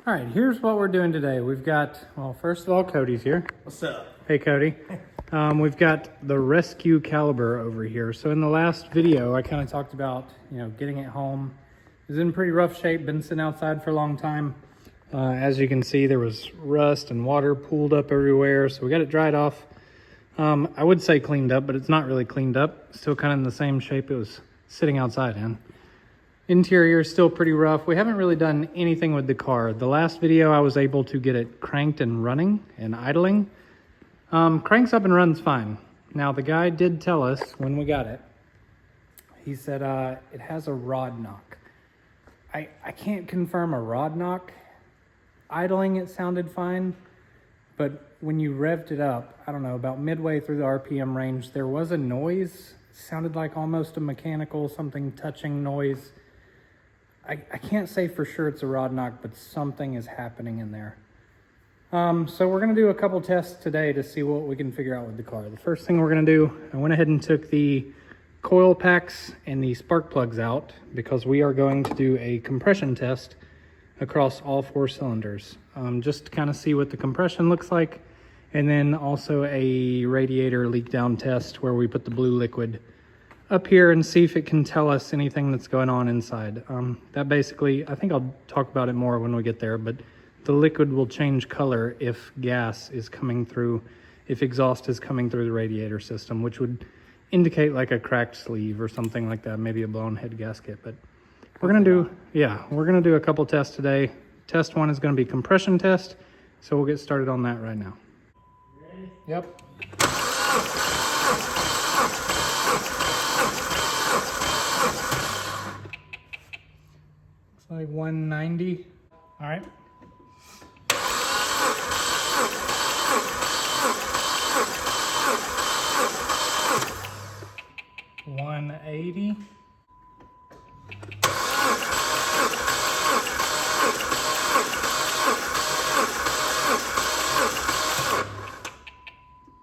All right, here's what we're doing today. We've got, well, first of all, Cody's here. What's up? Hey, Cody. We've got the Rescue Caliber over here. So in the last video, I kind of talked about, getting it home. It was in pretty rough shape, been sitting outside for a long time. As you can see, there was rust and water pooled up everywhere. So we got it dried off. I would say cleaned up, but it's not really cleaned up. Still kind of in the same shape it was sitting outside in. Interior is still pretty rough. We haven't really done anything with the car. The last video I was able to get it cranked and running and idling. Cranks up and runs fine. Now the guy did tell us when we got it, he said it has a rod knock. I can't confirm a rod knock. Idling it sounded fine, but when you revved it up, I don't know, about midway through the RPM range, there was a noise. It sounded like almost a mechanical, something touching noise. I can't say for sure it's a rod knock, but something is happening in there. So we're going to do a couple tests today to see what we can figure out with the car. The first thing we're going to do, I went ahead and took the coil packs and the spark plugs out because we are going to do a compression test across all 4 cylinders. Just to kind of see what the compression looks like, and then also a radiator leak down test where we put the blue liquid up here and see if it can tell us anything that's going on inside. That basically, I think I'll talk about it more when we get there, but the liquid will change color if gas is coming through, if exhaust is coming through the radiator system, which would indicate like a cracked sleeve or something like that, maybe a blown head gasket. But we're gonna do a couple tests today. Test 1 is gonna be compression test, so we'll get started on that right now. Ready? Yep. Looks like 190. All right. $180.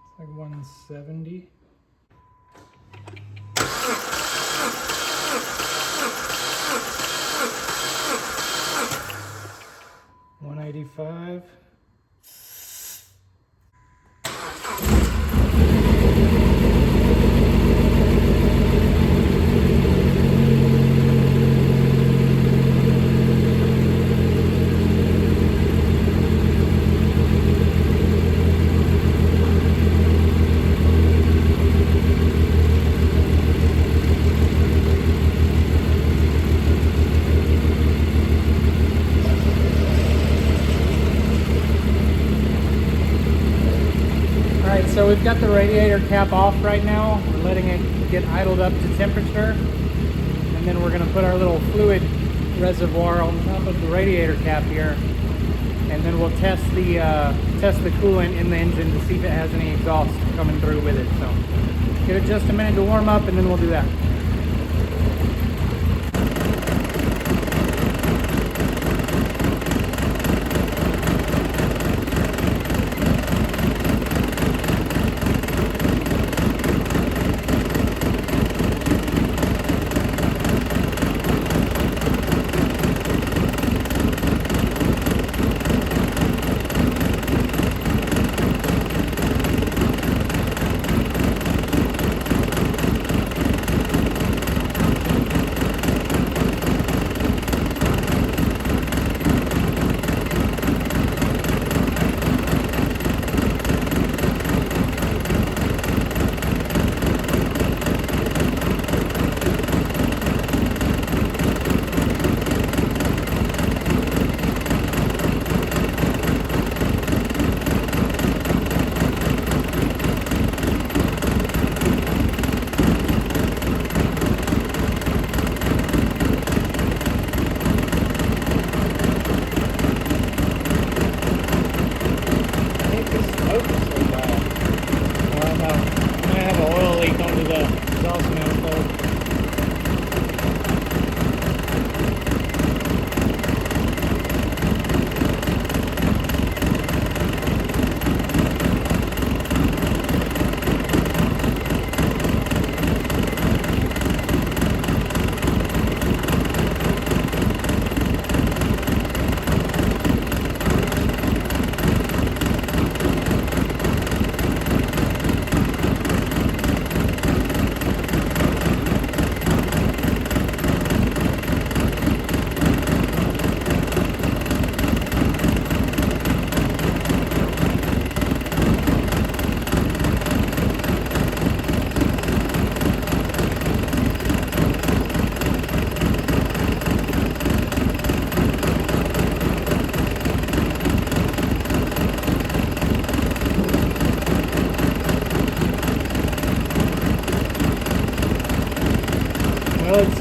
It's like 170. $185. So we've got the radiator cap off right now. We're letting it get idled up to temperature. And then we're gonna put our little fluid reservoir on top of the radiator cap here. And then we'll test the coolant in the engine to see if it has any exhaust coming through with it. So give it just a minute to warm up and then we'll do that.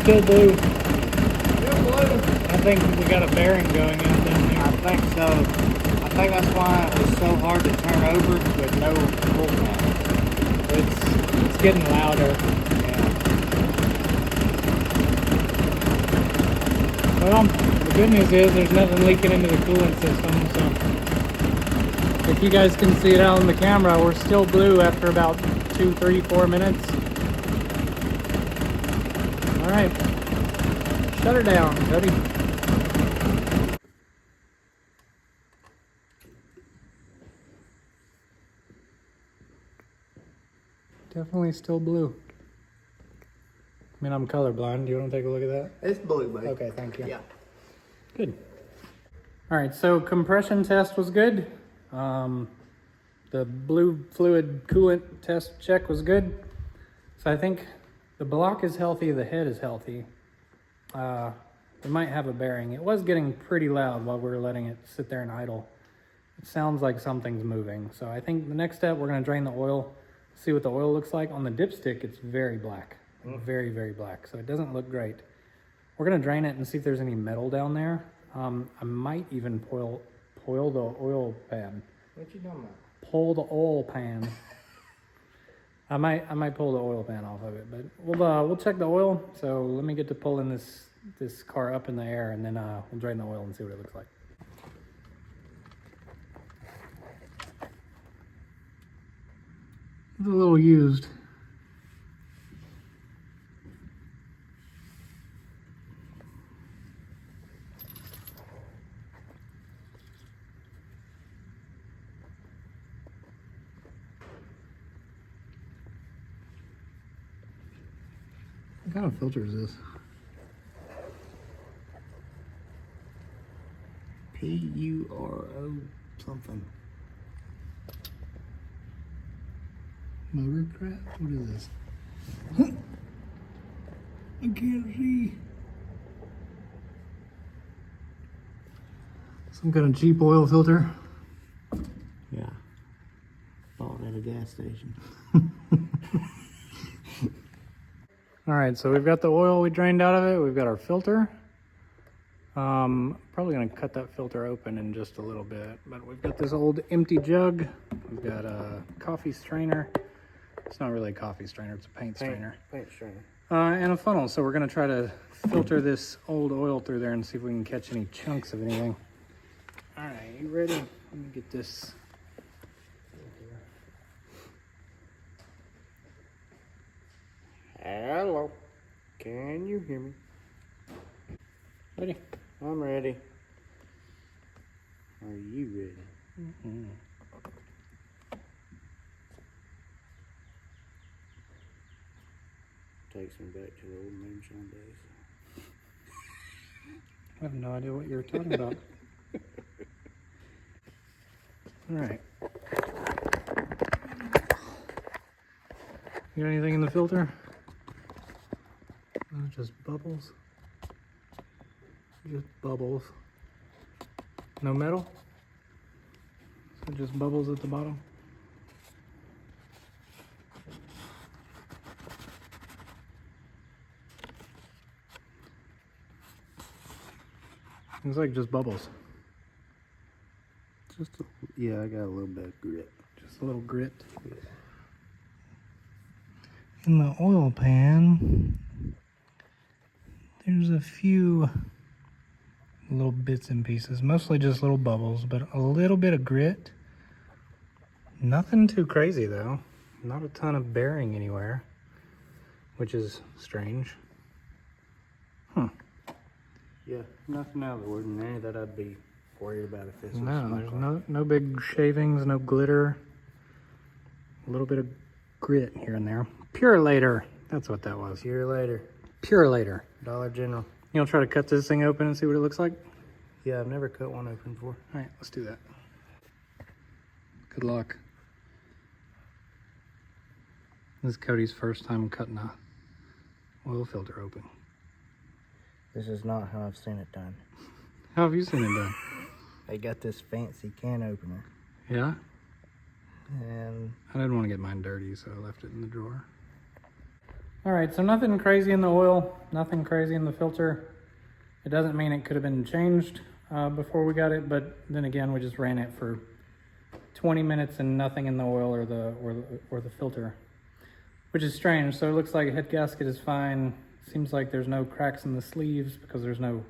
still blue. Still blue. I think we got a bearing going on down I there. think so. I think that's why it was so hard to turn over with no pull pad. It's getting louder. Yeah. Well, the good news is there's nothing leaking into the coolant system, so if you guys can see it out on the camera, we're still blue after about 2, 3, 4 minutes. All right, shut her down, Cody. Definitely still blue. I mean, I'm colorblind. Do you want to take a look at that? It's blue, buddy. Okay, thank you. Yeah. Good. All right, so compression test was good. The blue fluid coolant test check was good. So I think the block is healthy, the head is healthy. We might have a bearing. It was getting pretty loud while we were letting it sit there and idle. It sounds like something's moving. So I think the next step, we're gonna drain the oil, see what the oil looks like. On the dipstick, it's very black, very, very black. So it doesn't look great. We're gonna drain it and see if there's any metal down there. I might even pull the oil pan. What you doing, man? Pull the oil pan. I might pull the oil pan off of it, but we'll check the oil. So let me get to pulling this car up in the air, and then we'll drain the oil and see what it looks like. It's a little used. What kind of filter is this? P-U-R-O something. Motorcraft? What is this? I can't see. Some kind of cheap oil filter. Yeah. Bought at a gas station. All right, so we've got the oil we drained out of it. We've got our filter. Probably gonna cut that filter open in just a little bit, but we've got this old empty jug. We've got a coffee strainer. It's not really a coffee strainer, it's a paint strainer. Paint strainer. And a funnel. So we're gonna try to filter this old oil through there and see if we can catch any chunks of anything. All right, you ready? Let me get this. Hello. Can you hear me? Ready? I'm ready. Are you ready? Mm-hmm. Takes me back to the old moonshine days. I have no idea what you're talking about. All right. You got anything in the filter? Oh, just bubbles. Just bubbles. No metal? So just bubbles at the bottom? It's like just bubbles. Yeah, I got a little bit of grit. Just a little grit. In the oil pan, there's a few little bits and pieces, mostly just little bubbles, but a little bit of grit. Nothing too crazy though. Not a ton of bearing anywhere, which is strange. Yeah, nothing out of the ordinary that I'd be worried about if this was No, my there's car. no big shavings, no glitter. A little bit of grit here and there. Purelator, that's what that was. Year later, Purelator. Dollar General. You'll try to cut this thing open and see what it looks like? Yeah, I've never cut one open before. All right, let's do that. Good luck. This is Cody's first time cutting a oil filter open. This is not how I've seen it done. How have you seen it done? They got this fancy can opener, Yeah? and I didn't want to get mine dirty, so I left it in the drawer. All right, so nothing crazy in the oil, nothing crazy in the filter. It doesn't mean it could have been changed before we got it, but then again, we just ran it for 20 minutes and nothing in the oil or the filter, which is strange. So it looks like head gasket is fine. Seems like there's no cracks in the sleeves because there's no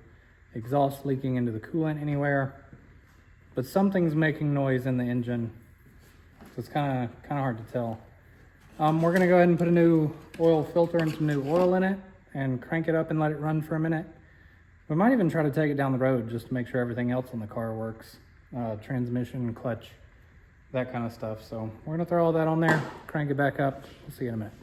exhaust leaking into the coolant anywhere. But something's making noise in the engine, so it's kind of hard to tell. We're gonna go ahead and put a new oil filter and some new oil in it and crank it up and let it run for a minute. We might even try to take it down the road just to make sure everything else on the car works. Transmission, clutch, that kind of stuff. So we're gonna throw all that on there, crank it back up. We'll see you in a minute.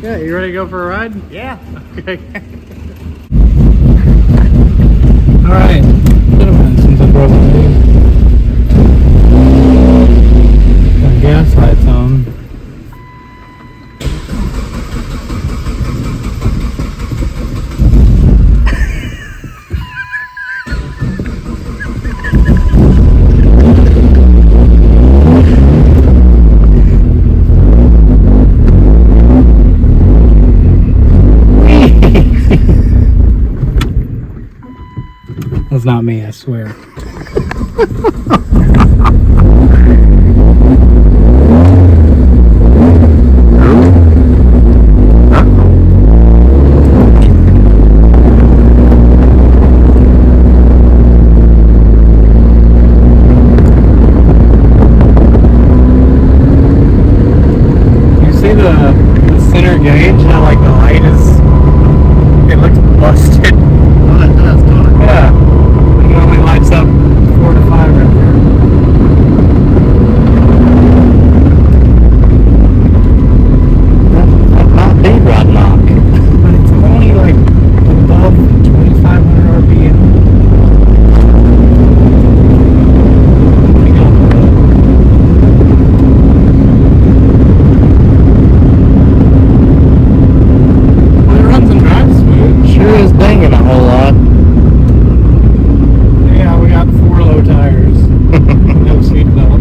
Yeah, you ready to go for a ride? Yeah. Okay. All right. Been a minute since I drove away. Got gas lights on. That's not me, I swear. You see the center gauge, how like the light is, it looks busted. Oh, that does, don't it? Yeah. It only lights up 4 to 5 right there. That might be rod knock. But it's only like above 2,500 RPM. Let me go on the road. Well, it runs and drives smooth. Sure is banging a whole lot. Yeah, we got 4 low tires. No seat belt.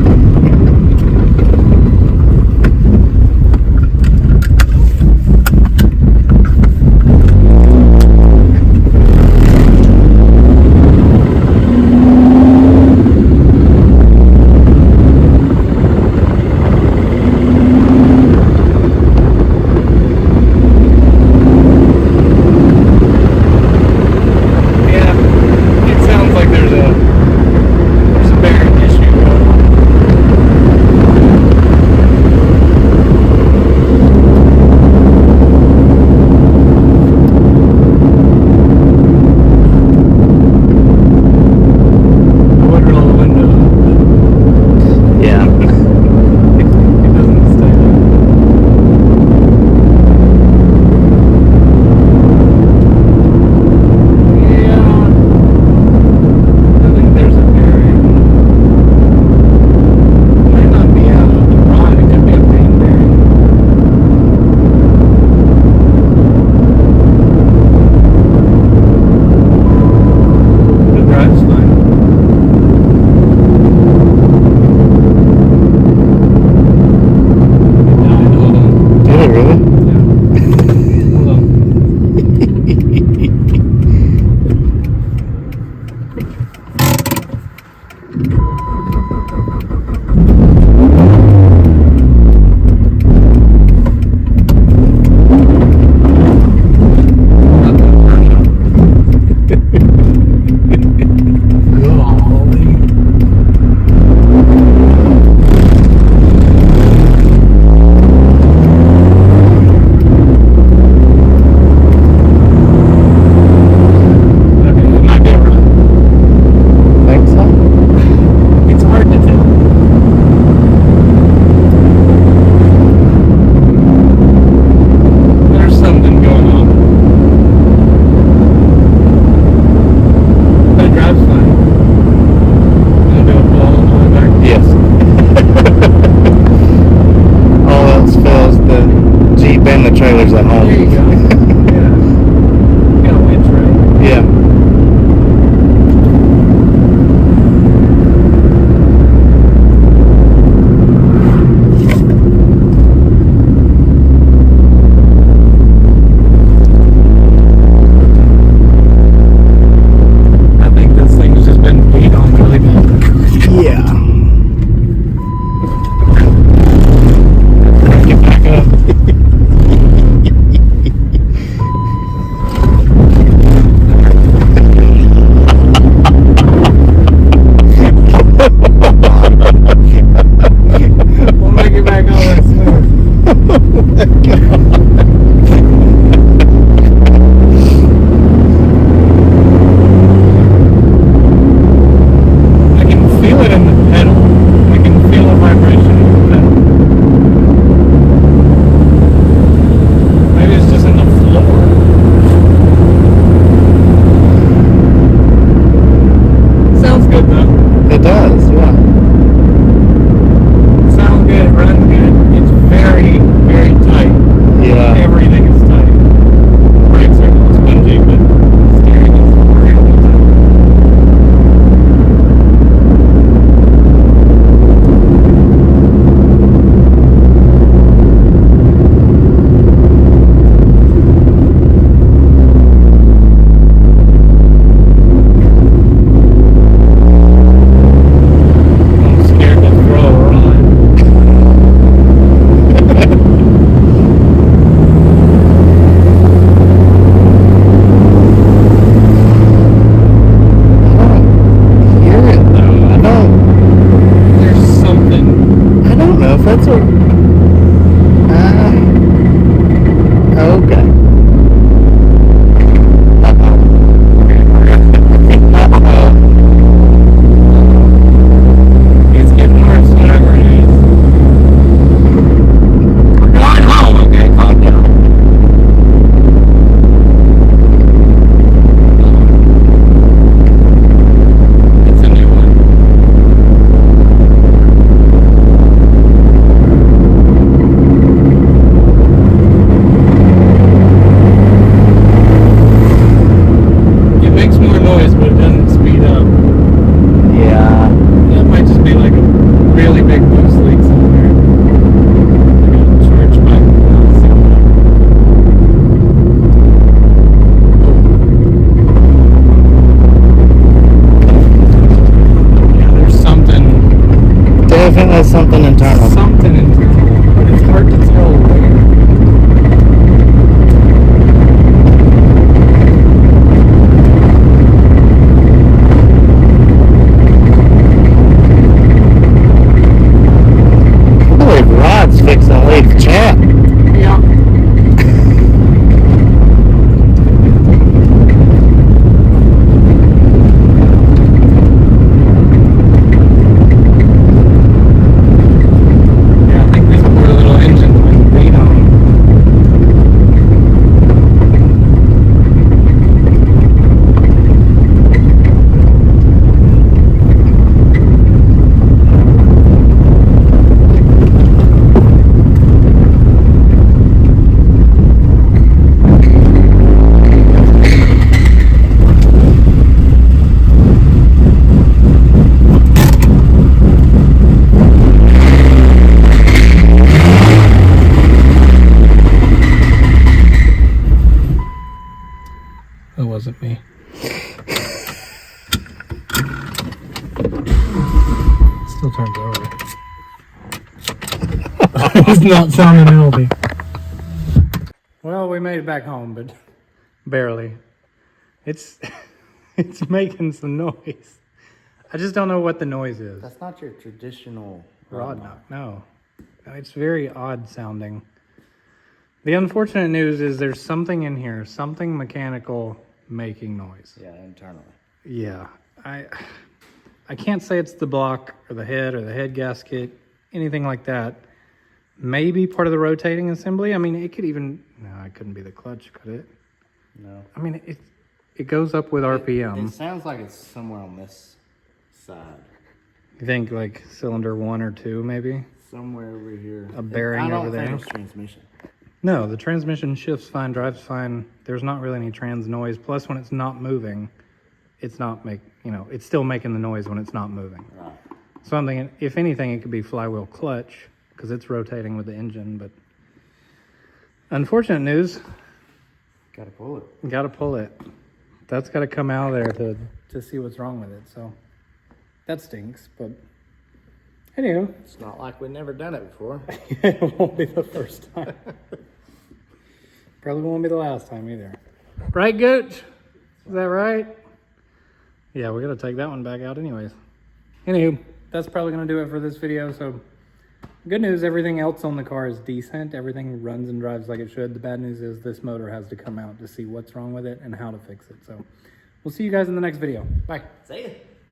wasn't me. Still turns over. It's not sounding healthy. Well, we made it back home, but barely. It's it's making some noise. I just don't know what the noise is. That's not your traditional Rod knock, no. It's very odd sounding. The unfortunate news is there's something in here, something mechanical making noise. Yeah, internally. Yeah, I can't say it's the block or the head gasket, anything like that. Maybe part of the rotating assembly. I mean, it could even, no, it couldn't be the clutch, could it? No. I mean, it goes up with RPM. It sounds like it's somewhere on this side. You think like cylinder 1 or 2, maybe? Somewhere over here. A bearing over there? I don't think it's transmission. No, the transmission shifts fine, drives fine. There's not really any trans noise. Plus, when it's not moving, it's not it's still making the noise when it's not moving. Right. So I'm thinking, if anything, it could be flywheel clutch because it's rotating with the engine. But unfortunate news, Gotta pull it. got to pull it. That's got to come out of there to see what's wrong with it. So that stinks. But anywho, It's not like we've never done it before. it won't be the first time. Probably won't be the last time either. Right, Gooch? Is that right? Yeah, we got to take that one back out anyways. Anywho, that's probably going to do it for this video. So good news, everything else on the car is decent. Everything runs and drives like it should. The bad news is this motor has to come out to see what's wrong with it and how to fix it. So we'll see you guys in the next video. Bye. See ya.